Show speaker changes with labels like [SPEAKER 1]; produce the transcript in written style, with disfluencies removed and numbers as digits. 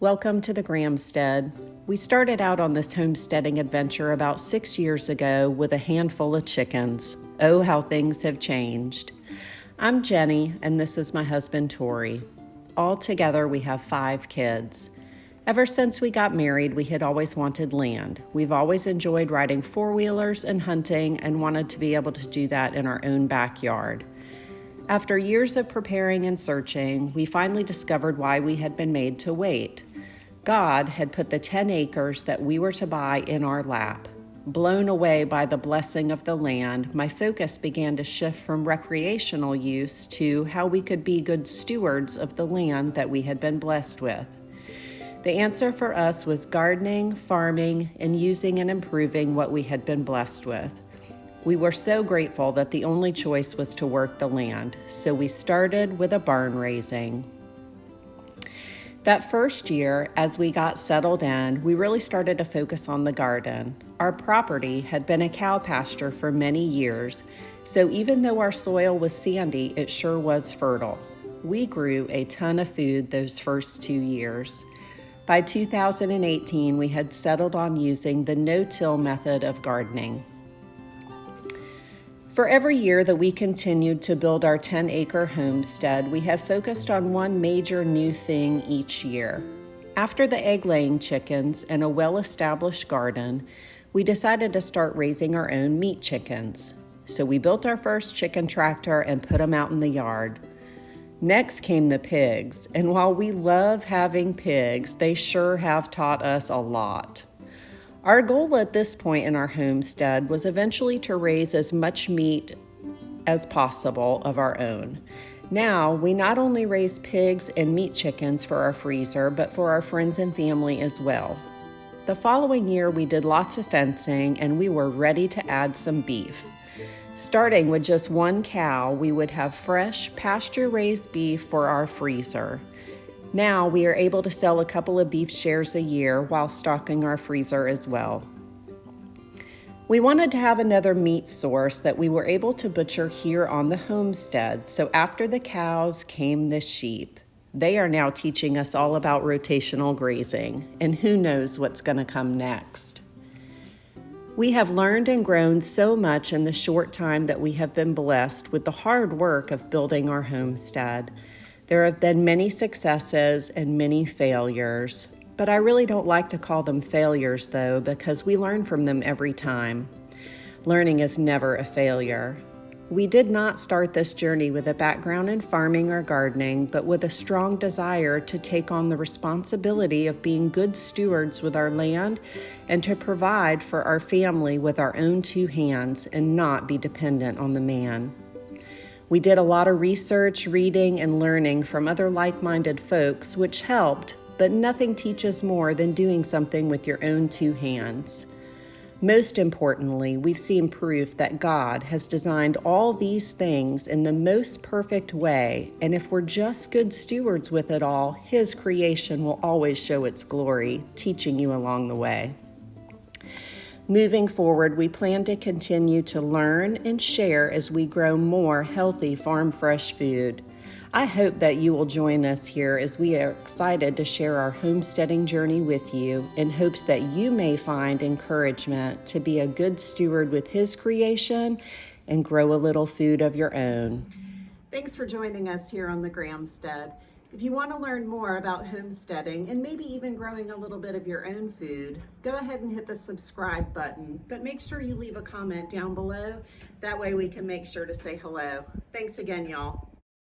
[SPEAKER 1] Welcome to the Homestead. We started out on this homesteading adventure about 6 years ago with a handful of chickens. Oh, how things have changed. I'm Jenny, and this is my husband, Tori. Altogether, we have 5 kids. Ever since we got married, we had always wanted land. We've always enjoyed riding four-wheelers and hunting and wanted to be able to do that in our own backyard. After years of preparing and searching, we finally discovered why we had been made to wait. God had put the 10 acres that we were to buy in our lap. Blown away by the blessing of the land, my focus began to shift from recreational use to how we could be good stewards of the land that we had been blessed with. The answer for us was gardening, farming, and using and improving what we had been blessed with. We were so grateful that the only choice was to work the land, so we started with a barn raising. That first year, as we got settled in, we really started to focus on the garden. Our property had been a cow pasture for many years, so even though our soil was sandy, it sure was fertile. We grew a ton of food those first 2 years. By 2018, we had settled on using the no-till method of gardening. For every year that we continued to build our 10-acre homestead, we have focused on one major new thing each year. After the egg-laying chickens and a well-established garden, we decided to start raising our own meat chickens. So we built our first chicken tractor and put them out in the yard. Next came the pigs, and while we love having pigs, they sure have taught us a lot. Our goal at this point in our homestead was eventually to raise as much meat as possible of our own. Now, we not only raise pigs and meat chickens for our freezer, but for our friends and family as well. The following year, we did lots of fencing, and we were ready to add some beef. Starting with just one cow, we would have fresh, pasture-raised beef for our freezer. Now we are able to sell a couple of beef shares a year while stocking our freezer as well. We wanted to have another meat source that we were able to butcher here on the homestead, so after the cows came the sheep. They are now teaching us all about rotational grazing, and who knows what's going to come next. We have learned and grown so much in the short time that we have been blessed with the hard work of building our homestead. There have been many successes and many failures, but I really don't like to call them failures though, because we learn from them every time. Learning is never a failure. We did not start this journey with a background in farming or gardening, but with a strong desire to take on the responsibility of being good stewards with our land and to provide for our family with our own 2 hands and not be dependent on the man. We did a lot of research, reading, and learning from other like-minded folks, which helped, but nothing teaches more than doing something with your own 2 hands. Most importantly, we've seen proof that God has designed all these things in the most perfect way, and if we're just good stewards with it all, His creation will always show its glory, teaching you along the way. Moving forward, we plan to continue to learn and share as we grow more healthy farm fresh food. I hope that you will join us here as we are excited to share our homesteading journey with you in hopes that you may find encouragement to be a good steward with His creation and grow a little food of your own. Thanks for joining us here on the Homestead. If you want to learn more about homesteading and maybe even growing a little bit of your own food, go ahead and hit the subscribe button, but make sure you leave a comment down below. That way we can make sure to say hello. Thanks again, y'all.